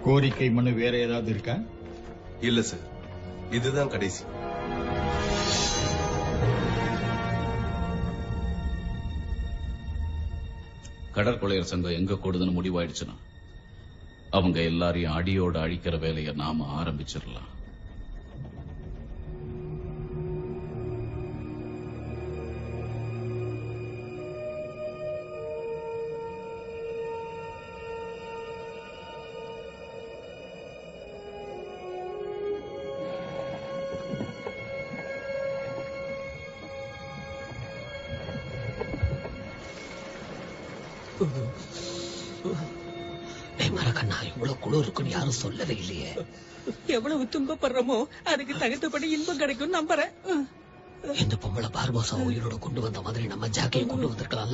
கோரிக்கை மனு வேற ஏதாவது இருக்கா? இல்ல சார், இதுதான் கடைசி. கடற்கொள்ளையர் சங்கம் எங்க கூடுதுன்னு முடிவாயிடுச்சுன்னா அவங்க எல்லாரையும் அடியோட அழிக்கிற வேலையை நாம ஆரம்பிச்சிடலாம். மரக்கண்ணா, இவ்வளவு குழு இருக்குன்னு யாரும் சொல்லவே இல்லையே. எவ்வளவு துன்பப்படுறோமோ அதுக்கு தகுந்தபடி இன்பம் கிடைக்கும் நம்புறேன். இந்த பொம்பளை பார்போசா உயிரோட கொண்டு வந்த மாதிரி நம்ம ஜாக்கையை கொண்டு வந்திருக்கலாம்.